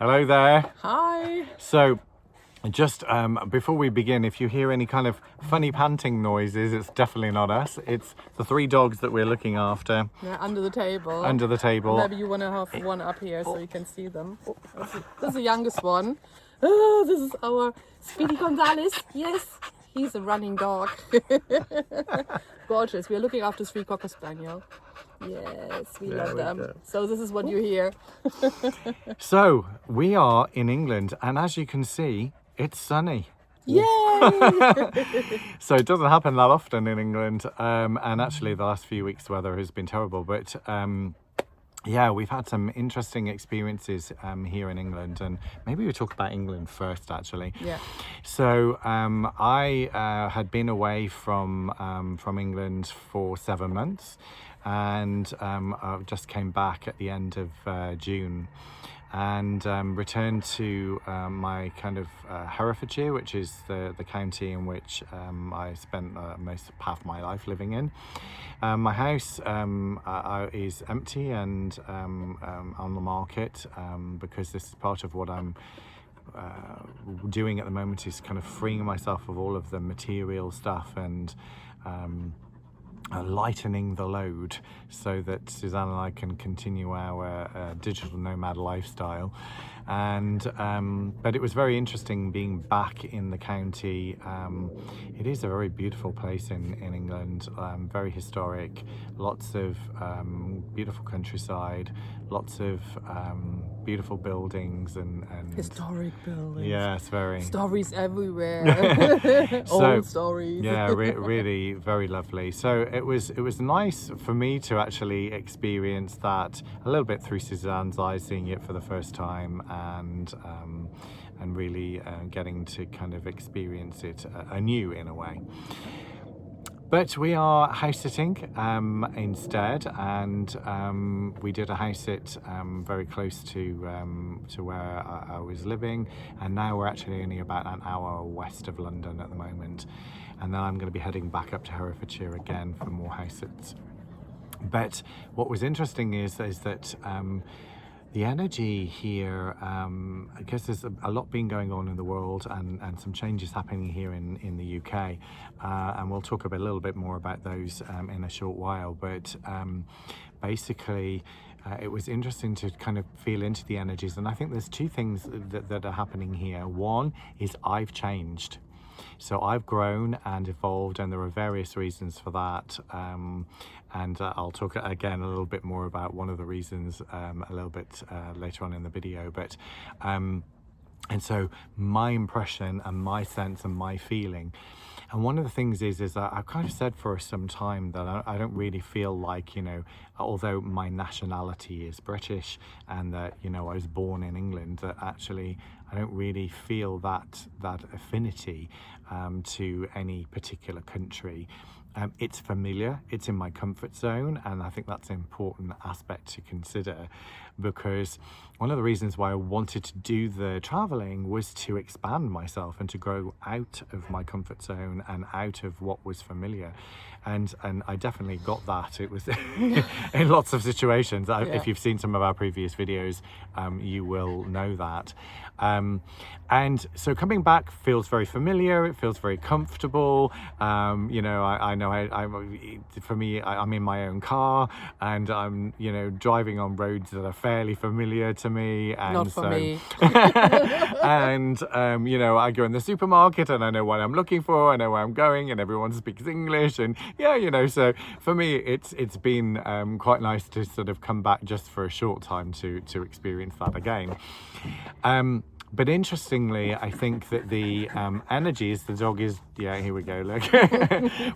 Hello there. Hi. So, just before we begin, if you hear any kind of funny panting noises, it's definitely not us. It's the three dogs that we're looking after Yeah, under the table. under the table. Maybe you want to have one up here so you can see them. Oh, this is the youngest one. Oh, this is our Speedy Gonzales. Yes, he's a running dog. Gorgeous. We're looking after 3 Cocker Spaniel. Yes, we love them. go. So this is what you hear. So, we are in England, and as you can see, it's sunny. Yay! So it doesn't happen that often in England, and actually the last few weeks' weather has been terrible, but yeah, we've had some interesting experiences here in England, and maybe we talk about England first, actually. Yeah. So I had been away from England for 7 months, and I just came back at the end of June, and returned to my kind of Herefordshire, which is the county in which I spent most half of my life living in. My house is empty and on the market because this is part of what I'm doing at the moment, is kind of freeing myself of all of the material stuff and lightening the load so that Suzanne and I can continue our digital nomad lifestyle. And but it was very interesting being back in the county. It is a very beautiful place in England, very historic, lots of beautiful countryside, lots of beautiful buildings and Historic buildings. yes, very Stories everywhere. So, Old stories. yeah, really very lovely. So it was nice for me to actually experience that a little bit through Suzanne's eyes, seeing it for the first time, and really getting to kind of experience it anew in a way. But we are house sitting instead, and we did a house sit very close to where I was living, and now we're actually only about an hour west of London at the moment, and then I'm going to be heading back up to Herefordshire again for more house sits. But what was interesting is that the energy here, I guess there's a lot been going on in the world, and some changes happening here in the UK, and we'll talk a little bit more about those in a short while. But basically, it was interesting to kind of feel into the energies, and I think there's two things that are happening here. One is I've changed. So I've grown and evolved, and there are various reasons for that. And I'll talk again a little bit more about one of the reasons a little bit later on in the video. But and so my impression and my sense and my feeling. And one of the things is that I've kind of said for some time that I don't really feel like, although my nationality is British and that, I was born in England, that actually I don't really feel that affinity to any particular country. It's familiar, it's in my comfort zone, and I think that's an important aspect to consider, because one of the reasons why I wanted to do the traveling was to expand myself and to grow out of my comfort zone and out of what was familiar, and I definitely got that. It was in lots of situations. Yeah. If you've seen some of our previous videos, you will know that. And so coming back feels very familiar, it feels very comfortable. I know for me, I'm in my own car, and I'm driving on roads that are fairly familiar to me, and Not for me. and I go in the supermarket and I know what I'm looking for, I know where I'm going, and everyone speaks English, and so for me it's been quite nice to sort of come back just for a short time to experience that again. But interestingly, I think that the energies, the dog is, here we go, look,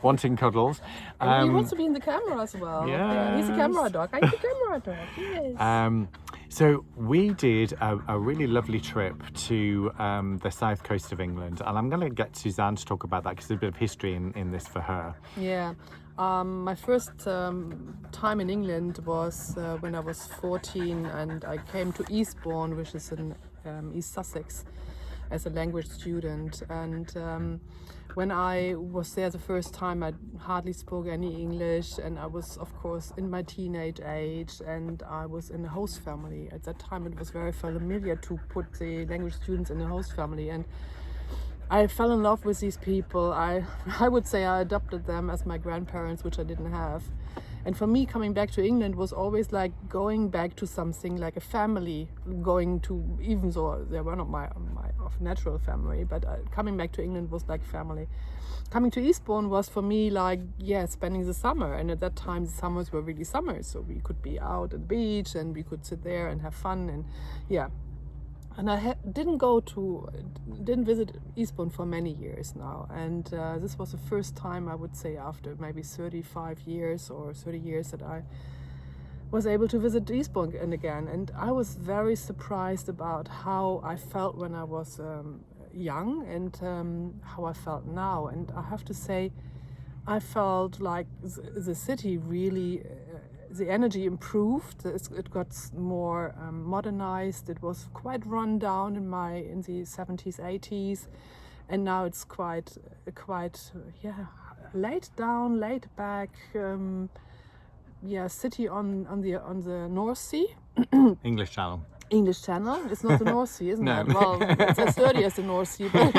wanting cuddles. And he wants to be in the camera as well. Yeah, he's a camera dog. I'm the camera dog, yes. So we did a really lovely trip to the south coast of England, and I'm going to get Suzanne to talk about that because there's a bit of history in this for her. Yeah. My first time in England was when I was 14, and I came to Eastbourne, which is in East Sussex. as a language student. And when I was there the first time, I hardly spoke any English, and I was, of course, in my teenage age, and I was in a host family. At that time, it was very familiar to put the language students in a host family, and I fell in love with these people. I would say I adopted them as my grandparents, which I didn't have. And for me, coming back to England was always like going back to something like a family, going to, even though they were not my of natural family, but coming back to England was like family. Coming to Eastbourne was for me like, spending the summer. And at that time, the summers were really summers. So we could be out at the beach and we could sit there and have fun. And and I didn't visit Eastbourne for many years now. And this was the first time, I would say, after maybe 35 years or 30 years that I was able to visit Eastbourne again. And I was very surprised about how I felt when I was young and how I felt now. And I have to say, I felt like the city really... the energy improved. It got more modernized. It was quite run down in the 70s, 80s, and now it's quite laid down, laid back. City on the North Sea. English Channel. English Channel. It's not the North Sea, isn't No. it? Well, it's as dirty as the North Sea, but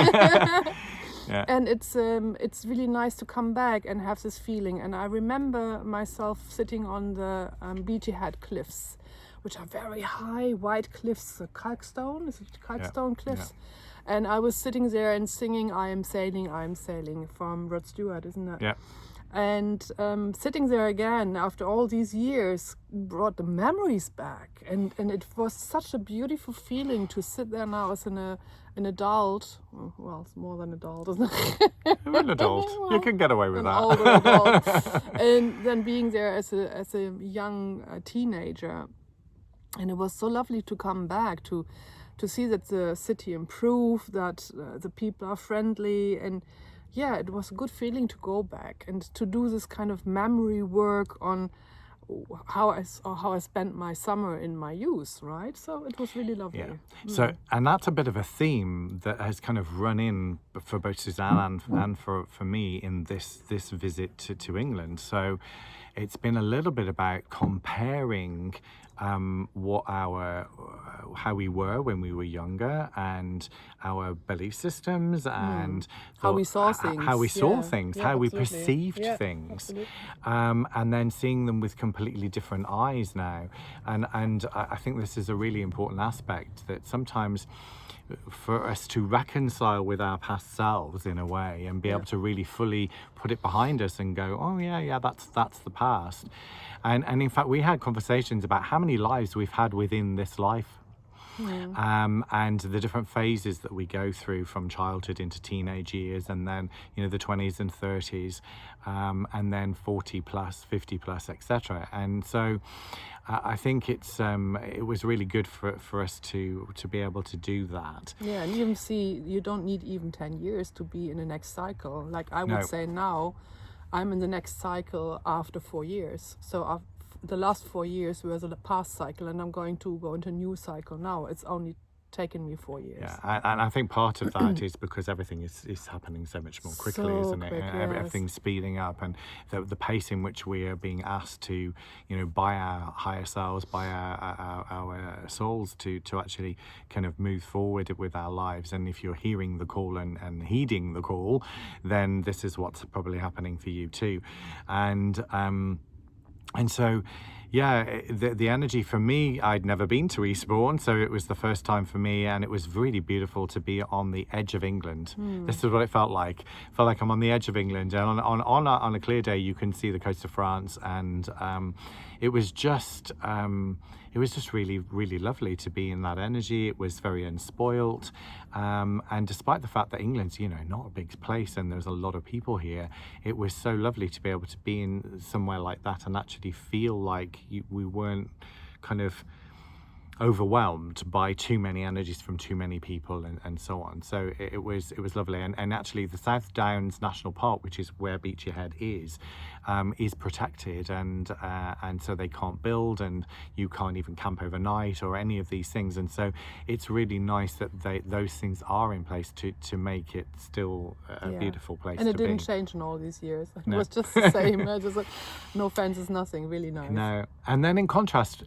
Yeah. and it's really nice to come back and have this feeling. And I remember myself sitting on the Beachy Head cliffs, which are very high, white cliffs, kalkstone. Is it kalkstone cliffs? Yeah. And I was sitting there and singing I am sailing" from Rod Stewart, isn't it? Yeah. And sitting there again after all these years brought the memories back, and it was such a beautiful feeling to sit there now as an adult. Well, it's more than adult, isn't it? You're an adult. Well, you can get away with an that. older adult. And then being there as a young teenager, and it was so lovely to come back to see that the city improved, that the people are friendly, and it was a good feeling to go back and to do this kind of memory work on how I spent my summer in my youth, right? So it was really lovely. Yeah. So, and that's a bit of a theme that has kind of run in for both Suzanne and for me in this visit to England. So it's been a little bit about comparing how we were when we were younger, and our belief systems, and how we saw things, how we absolutely. perceived things, and then seeing them with completely different eyes now. And I think this is a really important aspect, that sometimes for us to reconcile with our past selves in a way and be able to really fully put it behind us and go, oh that's the past. And in fact, we had conversations about how many lives we've had within this life. And the different phases that we go through from childhood into teenage years, and then the 20s and 30s, and then 40 plus, 50 plus, etc. And so I think it was really good for us to be able to do that. Yeah, and even see, you don't need even 10 years to be in the next cycle. Like I would say now, I'm in the next cycle after 4 years. So the last 4 years were the past cycle, and I'm going to go into a new cycle now. It's only taken me 4 years. Yeah, and I think part of that is because everything is happening so much more quickly, isn't it? Everything's speeding up, and the pace in which we are being asked to, by our higher selves, by our souls, to actually kind of move forward with our lives. And if you're hearing the call and heeding the call, then this is what's probably happening for you too. And so, the energy for me, I'd never been to Eastbourne, so it was the first time for me, and it was really beautiful to be on the edge of England. This is what it felt like. It felt like I'm on the edge of England, and on a clear day you can see the coast of France, and it was just really, really lovely to be in that energy. It was very unspoilt, and despite the fact that England's not a big place and there's a lot of people here, it was so lovely to be able to be in somewhere like that and actually feel like we weren't kind of overwhelmed by too many energies from too many people and so on. So it was lovely. And actually the South Downs National Park, which is where Beachy Head is protected, and so they can't build, and you can't even camp overnight or any of these things. And so it's really nice that those things are in place to make it still a beautiful place and to it didn't be. change in all these years. It No. was just the same. Just like, no fences, nothing. Really nice. No. And then in contrast,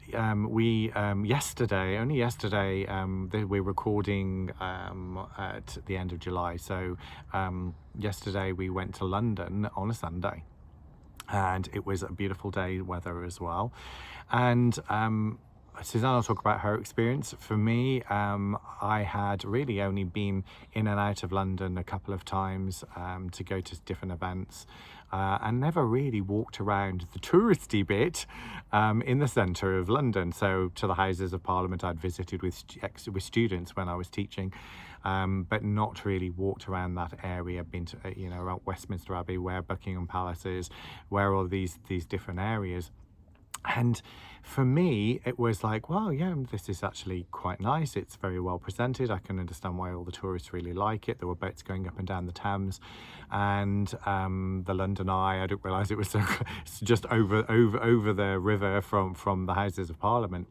we only yesterday, we're recording at the end of July. So yesterday we went to London on a Sunday, and it was a beautiful day weather as well. And Suzanne will talk about her experience. For me, I had really only been in and out of London a couple of times to go to different events, and never really walked around the touristy bit in the centre of London. So to the Houses of Parliament I'd visited with students when I was teaching, but not really walked around that area, been to, around Westminster Abbey, where Buckingham Palace is, where all these different areas. And for me, it was like, well, yeah, this is actually quite nice. It's very well presented. I can understand why all the tourists really like it. There were boats going up and down the Thames, and the London Eye. I didn't realise it was it's just over the river from the Houses of Parliament.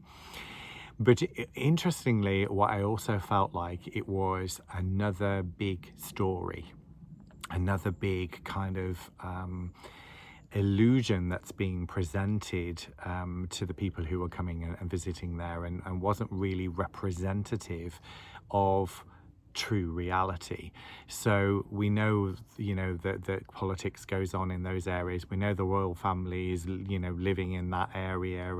But interestingly, what I also felt like, it was another big story, another big kind of illusion that's being presented to the people who were coming and visiting there, and wasn't really representative of true reality. So we know, that politics goes on in those areas. We know the royal family is, living in that area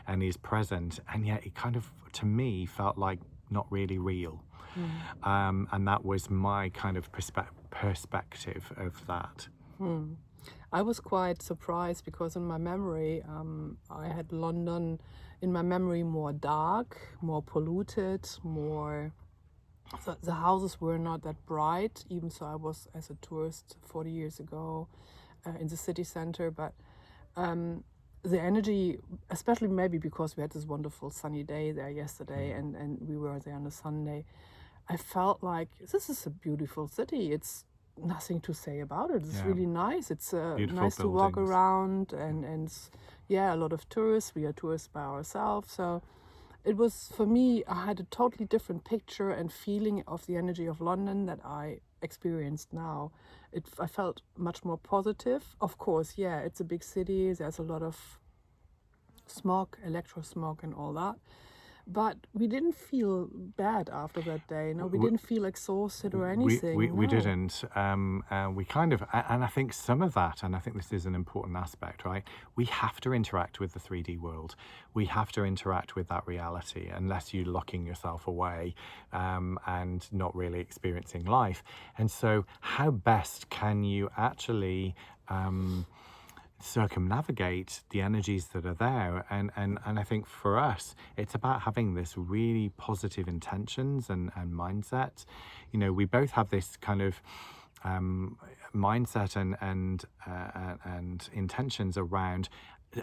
and is present, and yet it kind of, to me, felt like not really real. And that was my kind of perspective of that. I was quite surprised because in my memory, I had London in my memory more dark, more polluted, more. The houses were not that bright, even so I was as a tourist 40 years ago in the city center. But the energy, especially maybe because we had this wonderful sunny day there yesterday, and we were there on a Sunday, I felt like this is a beautiful city. It's nothing to say about it. It's really nice. It's nice to walk around, and a lot of tourists. We are tourists by ourselves. So it was, for me, I had a totally different picture and feeling of the energy of London that I experienced now. I felt much more positive. Of course, it's a big city. There's a lot of smog, electro smog and all that. But we didn't feel bad after that day. No, we didn't feel exhausted or anything. We didn't. We kind of, and I think some of that, and I think this is an important aspect, right? We have to interact with the 3D world. We have to interact with that reality, unless you're locking yourself away and not really experiencing life. And so how best can you actually circumnavigate the energies that are there? And I think for us, it's about having this really positive intentions and mindset. We both have this kind of mindset and intentions around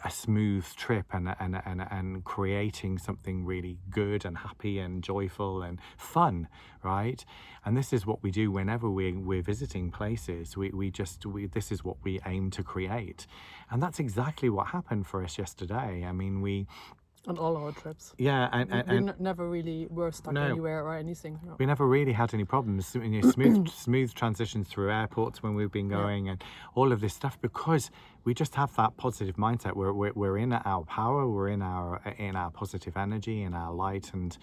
a smooth trip and creating something really good and happy and joyful and fun, right? And this is what we do whenever we're visiting places. This is what we aim to create, and that's exactly what happened for us yesterday. I mean, on all our trips. Yeah, and we never really were stuck anywhere or anything. No. We never really had any problems. Smooth transitions through airports when we've been going, and all of this stuff, because we just have that positive mindset. We're in our power. We're in our positive energy, in our light, and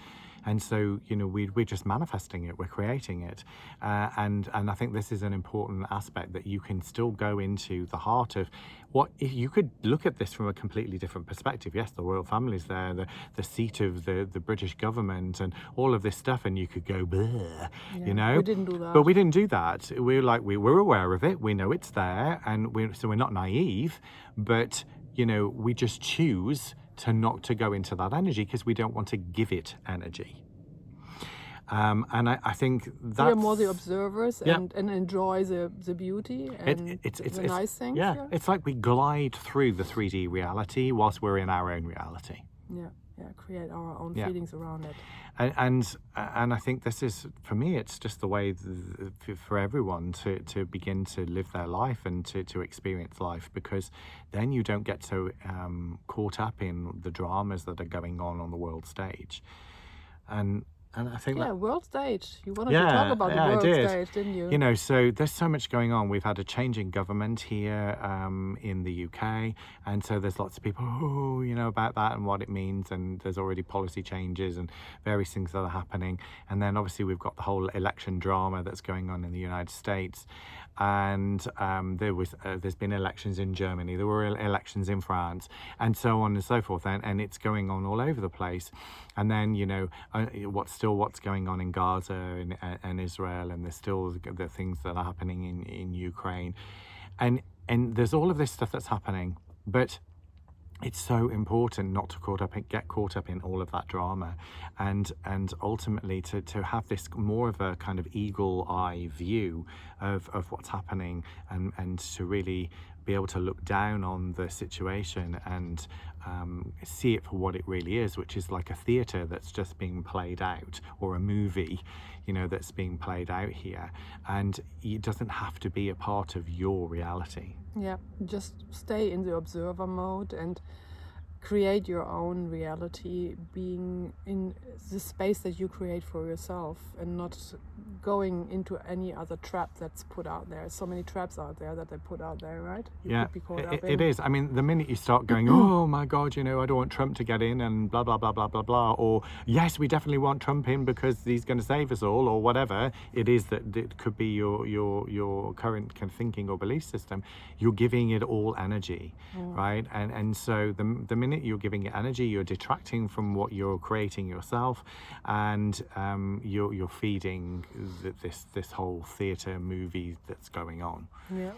so we're just manifesting it. We're creating it, and I think this is an important aspect, that you can still go into the heart of what, if you could look at this from a completely different perspective. Yes, the royal family's there, the seat of the British government, and all of this stuff, and you could go, bleh, we didn't do that. But we didn't do that. We're aware of it. We know it's there, and we're not naive, but we just choose to not to go into that energy because we don't want to give it energy. And I think that we're more the observers and enjoy the beauty and it's the nice things. Yeah, it's like we glide through the 3D reality whilst we're in our own reality. create our own Yeah. feelings around it. And I think this is, for me, it's just the way for everyone to begin to live their life and to experience life, because then you don't get so caught up in the dramas that are going on the world stage. And I think World stage. You wanted to talk about the world stage, didn't you? You know, so there's so much going on. We've had a change in government here in the UK, and so there's lots of people, about that and what it means, and there's already policy changes and various things that are happening. And then obviously we've got the whole election drama that's going on in the United States, and there's been elections in Germany, there were elections in France, and so on and so forth, and it's going on all over the place. And then what's going on in Gaza and Israel, and there's still the things that are happening in Ukraine, and there's all of this stuff that's happening, but it's so important not to get caught up in all of that drama, and ultimately to have this more of a kind of eagle eye view of what's happening, and to really be able to look down on the situation and see it for what it really is, which is like a theatre that's just being played out, or a movie, that's being played out here, and it doesn't have to be a part of your reality. Yeah, just stay in the observer mode and create your own reality, being in the space that you create for yourself, and not going into any other trap that's put out there. So many traps out there that they put out there, right? You could be caught up in. It is. I mean, the minute you start going, oh my God, I don't want Trump to get in, and blah, blah, blah, blah, blah, blah, or yes, we definitely want Trump in because he's going to save us all, or whatever it is that it could be your current kind of thinking or belief system, you're giving it all energy, right? And so the minute you're giving it energy, you're detracting from what you're creating yourself, and you're feeding this whole theatre movie that's going on. Yeah.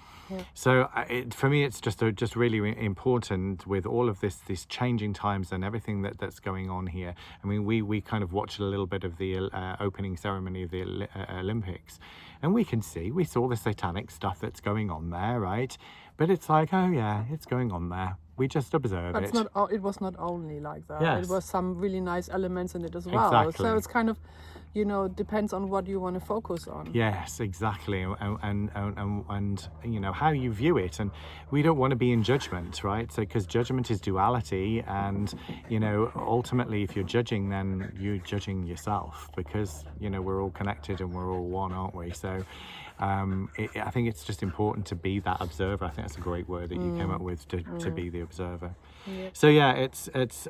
So for me, it's just really important with all of these changing times and everything that's going on here. I mean, we kind of watched a little bit of the opening ceremony of the Olympics, and we saw the satanic stuff that's going on there, right? But it's like, oh yeah, it's going on there. We just observe it. But it was not only like that. Yes. It was some really nice elements in it as well. Exactly. So it's kind of, depends on what you want to focus on. Yes, exactly, and how you view it, and we don't want to be in judgment, right? So because judgment is duality, and ultimately, if you're judging, then you're judging yourself, because we're all connected and we're all one, aren't we? So I think it's just important to be that observer. I think that's a great word that you came up with, to be the observer. Yeah. So yeah, it's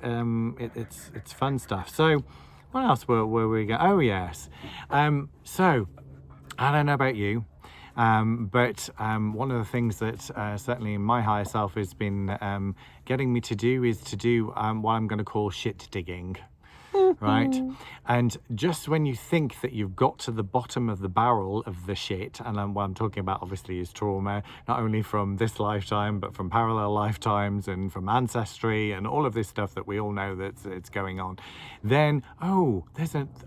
fun stuff. So what else were we going? Oh yes. So I don't know about you, but one of the things that certainly in my higher self has been getting me to do is to do what I'm going to call shit digging. Right? And just when you think that you've got to the bottom of the barrel of the shit, and what I'm talking about obviously is trauma, not only from this lifetime, but from parallel lifetimes and from ancestry and all of this stuff that we all know that it's going on, then,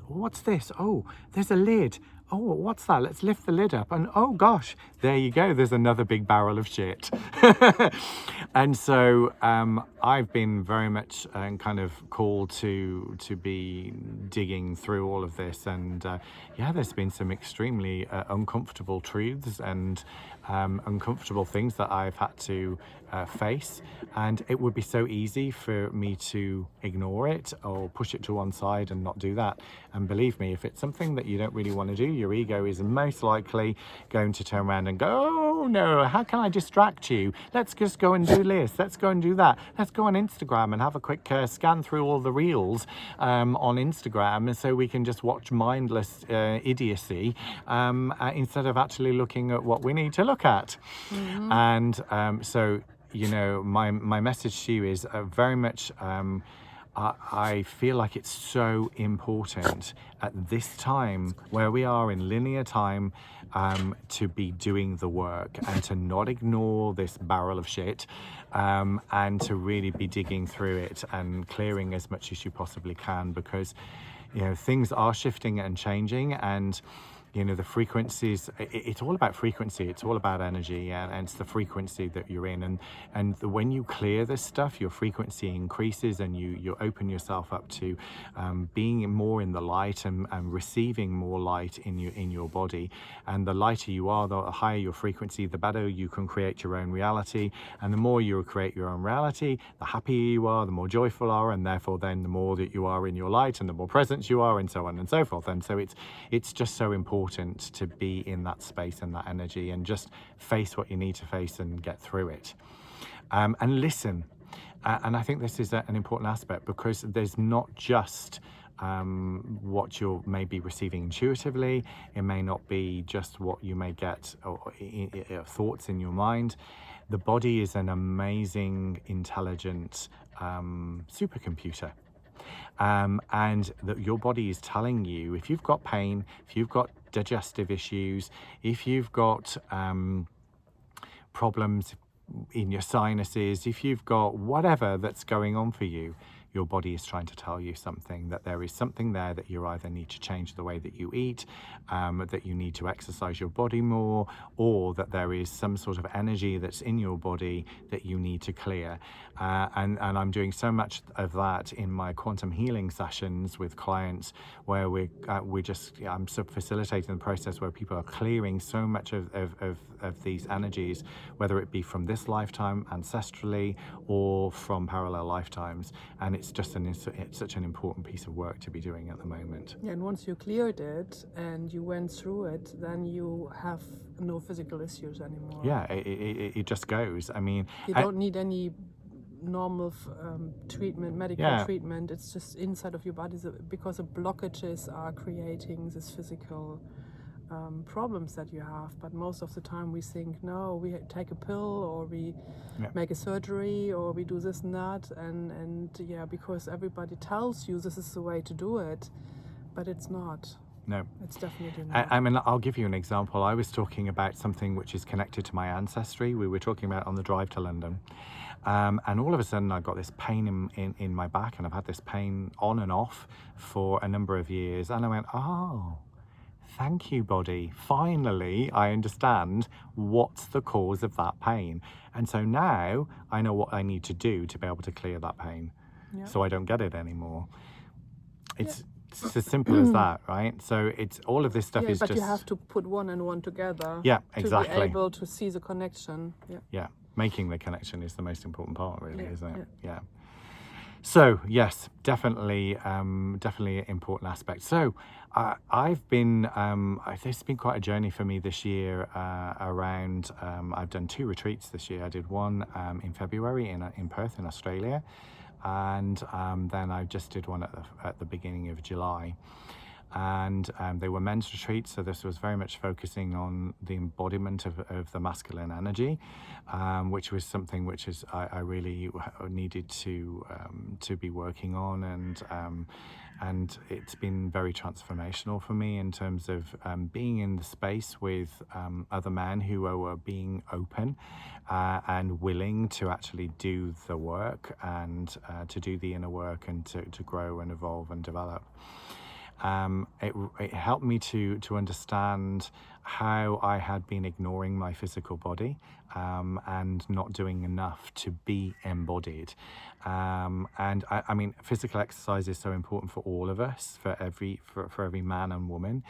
what's this? Oh, there's a lid. Oh, what's that? Let's lift the lid up, and oh gosh, there you go, there's another big barrel of shit. And so I've been very much kind of called to be digging through all of this, and there's been some extremely uncomfortable truths and uncomfortable things that I've had to face, and it would be so easy for me to ignore it or push it to one side and not do that. And believe me, if it's something that you don't really want to do, your ego is most likely going to turn around and go, oh no, how can I distract you? Let's just go and do this, let's go and do that, let's go on Instagram and have a quick scan through all the reels on Instagram, and so we can just watch mindless idiocy instead of actually looking at what we need to look at. And so my message to you is very much I feel like it's so important at this time where we are in linear time to be doing the work and to not ignore this barrel of shit, and to really be digging through it and clearing as much as you possibly can, because things are shifting and changing, and you know, the frequencies, it's all about frequency, it's all about energy, and it's the frequency that you're in. And when you clear this stuff, your frequency increases, and you open yourself up to being more in the light, and receiving more light in your body. And the lighter you are, the higher your frequency, the better you can create your own reality. And the more you create your own reality, the happier you are, the more joyful you are, and therefore then the more that you are in your light, and the more present you are, and so on and so forth. And so it's just so important to be in that space and that energy, and just face what you need to face and get through it. And listen. And I think this is an important aspect, because there's not just what you're maybe receiving intuitively. It may not be just what you may get, or thoughts in your mind. The body is an amazing, intelligent supercomputer. And that your body is telling you, if you've got pain, if you've got digestive issues, if you've got problems in your sinuses, if you've got whatever that's going on for you, your body is trying to tell you something, that there is something there, that you either need to change the way that you eat, that you need to exercise your body more, or that there is some sort of energy that's in your body that you need to clear. And I'm doing so much of that in my quantum healing sessions with clients, where I'm facilitating the process where people are clearing so much of these energies, whether it be from this lifetime ancestrally or from parallel lifetimes. And it's such an important piece of work to be doing at the moment. Yeah, and once you cleared it and you went through it, then you have no physical issues anymore. Yeah, it just goes. I mean, you don't need any normal treatment, medical treatment. It's just inside of your body, because the blockages are creating this physical problems that you have. But most of the time we think, no, we take a pill, or we make a surgery, or we do this and that, and because everybody tells you this is the way to do it, but it's not. No, it's definitely not. I mean, I'll give you an example. I was talking about something which is connected to my ancestry. We were talking about on the drive to London, and all of a sudden I got this pain in my back, and I've had this pain on and off for a number of years, and I went, oh, thank you, body. Finally, I understand what's the cause of that pain. And so now I know what I need to do to be able to clear that pain, so I don't get it anymore. It's as simple as that, right? So it's all of this stuff is but just... you have to put one and one together. Yeah, exactly. To be able to see the connection. Yeah, making the connection is the most important part, really, isn't it? Yeah. So yes, definitely an important aspect. So I've been, this has been quite a journey for me this year around, I've done 2 retreats this year. I did one in February in Perth in Australia, and then I just did one at the beginning of July. And they were men's retreats, so this was very much focusing on the embodiment of the masculine energy, which was something which I really needed to be working on, and it's been very transformational for me in terms of being in the space with other men who are being open and willing to actually do the work, and to do the inner work, and to grow and evolve and develop. It helped me to understand how I had been ignoring my physical body and not doing enough to be embodied. And I mean, physical exercise is so important for all of us, for every man and woman.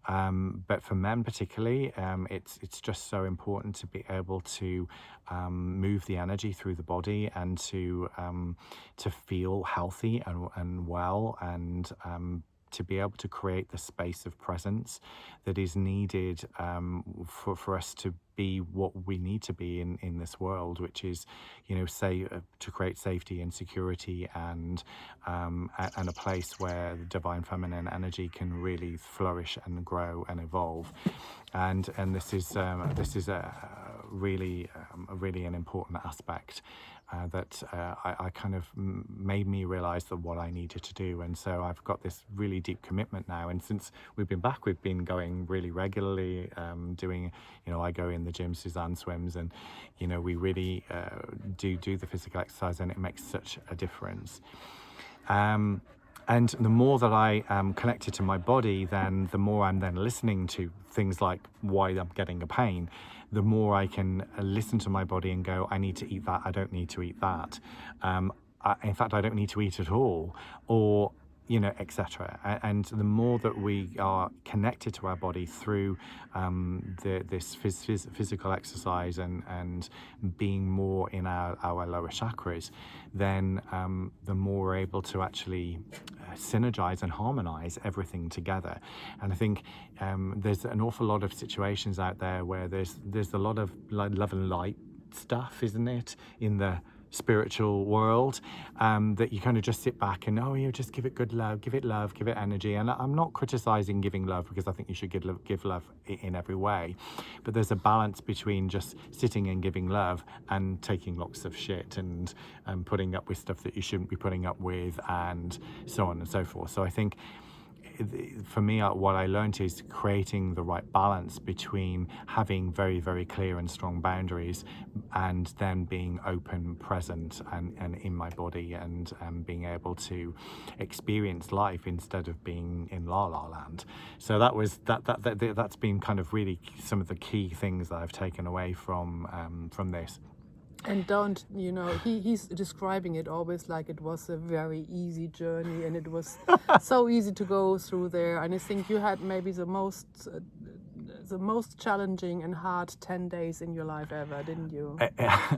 But for men particularly, it's just so important to be able to move the energy through the body, and to feel healthy and well, and to be able to create the space of presence that is needed for us to be what we need to be in this world, which is, to create safety and security, and a place where the divine feminine energy can really flourish and grow and evolve. And this is really an important aspect that I kind of made me realize that what I needed to do. And so I've got this really deep commitment now, and since we've been back, we've been going really regularly, doing, I go in the gym, Suzanne swims, and we really do the physical exercise, and it makes such a difference. And the more that I am connected to my body, then the more I'm then listening to things like why I'm getting a pain, the more I can listen to my body and go, I need to eat that, I don't need to eat that. In fact, I don't need to eat at all, or etc. And the more that we are connected to our body through this physical exercise and being more in our lower chakras, then the more we're able to actually synergize and harmonize everything together. And I think there's an awful lot of situations out there where there's a lot of love and light stuff, isn't it, in the spiritual world, that you kind of just sit back and just give it good love, give it energy. And I'm not criticizing giving love, because I think you should give love in every way, but there's a balance between just sitting and giving love and taking lots of shit and putting up with stuff that you shouldn't be putting up with, and so on and so forth. So I think for me, what I learned is creating the right balance between having very, very clear and strong boundaries, and then being open, present, and in my body, and being able to experience life instead of being in la la land. So that's been kind of really some of the key things that I've taken away from this. And he's describing it always like it was a very easy journey, and it was so easy to go through there. And I think you had maybe the most challenging and hard 10 days in your life ever, didn't you?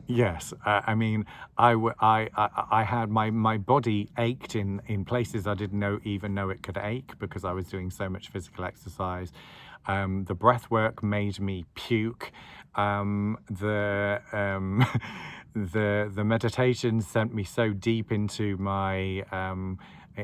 Yes. I mean, I had my body ached in places I didn't even know it could ache, because I was doing so much physical exercise. The breath work made me puke. The meditation sent me so deep into my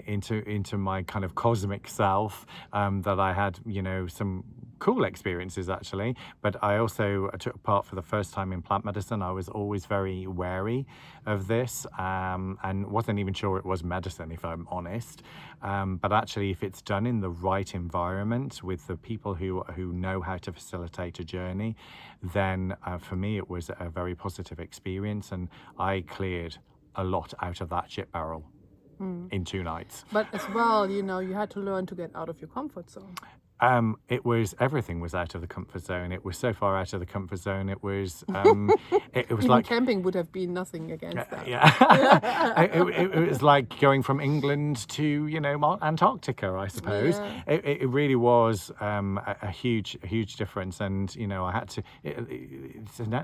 into my kind of cosmic self, that I had some cool experiences actually. But I also took part for the first time in plant medicine. I was always very wary of this, and wasn't even sure it was medicine, if I'm honest. But actually, if it's done in the right environment with the people who know how to facilitate a journey, then for me it was a very positive experience, and I cleared a lot out of that shit barrel in 2 nights. But as well, you had to learn to get out of your comfort zone. Everything was out of the comfort zone. It was so far out of the comfort zone. It was it was Even like camping would have been nothing against that. Yeah. it was like going from England to Antarctica, I suppose. Yeah. It really was a huge difference, and I had to. It's an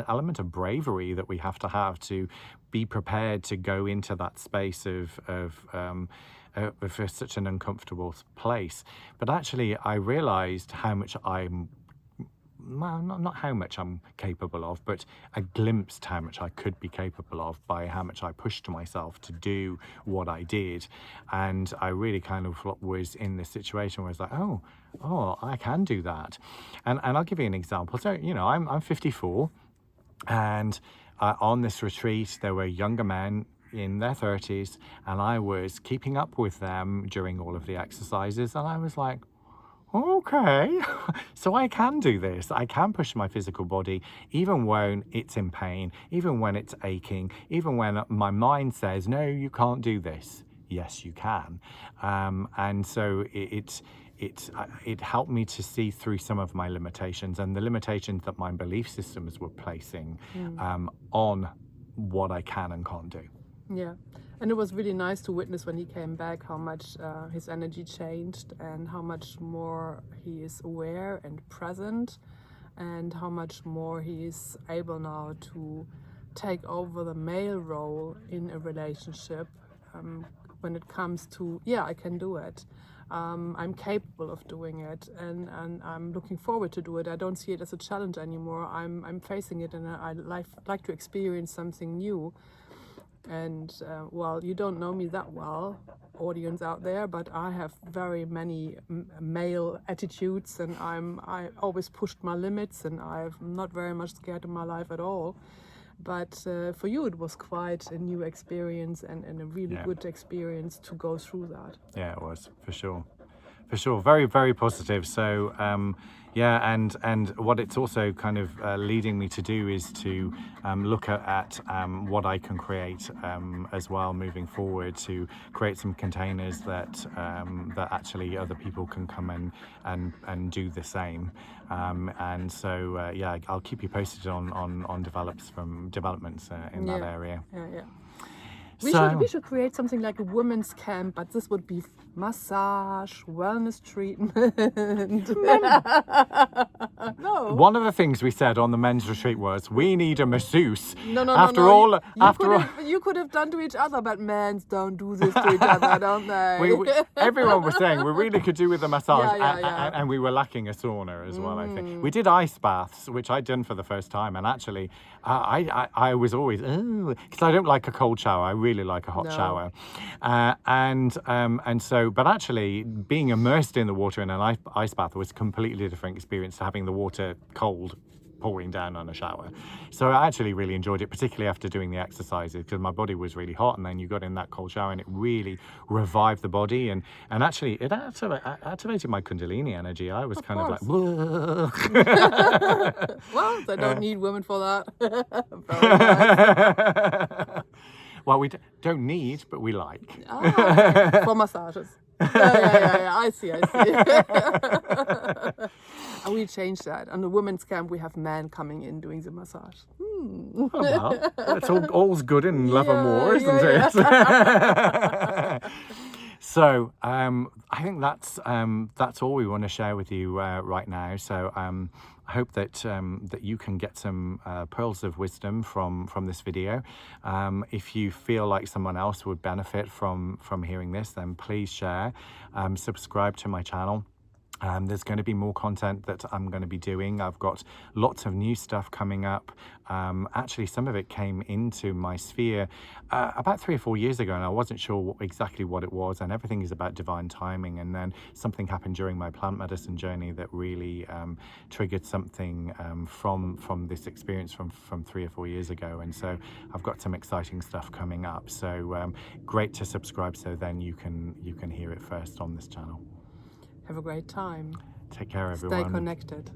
element of bravery that we have to be prepared to go into that space of for such an uncomfortable place. But actually, I realized how much not how much I'm capable of, but I glimpsed how much I could be capable of by how much I pushed myself to do what I did. And I really kind of was in this situation where I was like, oh, I can do that. And I'll give you an example. So, I'm 54, and on this retreat, there were younger men in their 30s, and I was keeping up with them during all of the exercises, and I was like, okay, so I can do this. I can push my physical body even when it's in pain, even when it's aching, even when my mind says, no, you can't do this. Yes, you can. And so it helped me to see through some of my limitations, and the limitations that my belief systems were placing on what I can and can't do. Yeah, and it was really nice to witness when he came back how much his energy changed, and how much more he is aware and present, and how much more he is able now to take over the male role in a relationship, when it comes to, I can do it. I'm capable of doing it, and I'm looking forward to do it. I don't see it as a challenge anymore. I'm facing it, and I like to experience something new. And you don't know me that well, audience out there, but I have very many male attitudes, and I always pushed my limits, and I'm not very much scared in my life at all. But for you, it was quite a new experience, and a really good experience to go through that. Yeah, it was, for sure. Very, very positive. So, Yeah, and what it's also kind of leading me to do is to look at what I can create as well moving forward, to create some containers that that actually other people can come and do the same. And so yeah, I'll keep you posted on developments in that area. Yeah. So, We should create something like a women's camp, but this would be massage, wellness treatment. No. one of the things we said on the men's retreat was we need a masseuse. No. You could have done to each other, but men don't do this to each other, don't they? Everyone was saying we really could do with a massage, Yeah. and we were lacking a sauna as well. I think we did ice baths, which I'd done for the first time, and actually, I was always because I don't like a cold shower. I really like a hot shower, and so, but actually, being immersed in the water in an ice bath was a completely different experience to having the water cold pouring down on a shower. So I actually really enjoyed it, particularly after doing the exercises, because my body was really hot, and then you got in that cold shower and it really revived the body, and actually it activated my Kundalini energy. I was kind of like, whoa. Well, they don't need women for that. Very nice. Well, we don't need, but we like. Okay. For massages. Yeah. I see. And we change that. On the women's camp, we have men coming in doing the massage. Oh, well, it's all's good in love and war, isn't it? So I think that's all we want to share with you right now. So I hope that that you can get some pearls of wisdom from this video. If you feel like someone else would benefit from hearing this, then please share. Subscribe to my channel. There's going to be more content that I'm going to be doing. I've got lots of new stuff coming up. Actually, some of it came into my sphere about 3 or 4 years ago, and I wasn't sure exactly what it was, and everything is about divine timing. And then something happened during my plant medicine journey that really triggered something from this experience from 3 or 4 years ago. And so I've got some exciting stuff coming up. So great to subscribe, so then you can hear it first on this channel. Have a great time. Take care, everyone. Stay connected.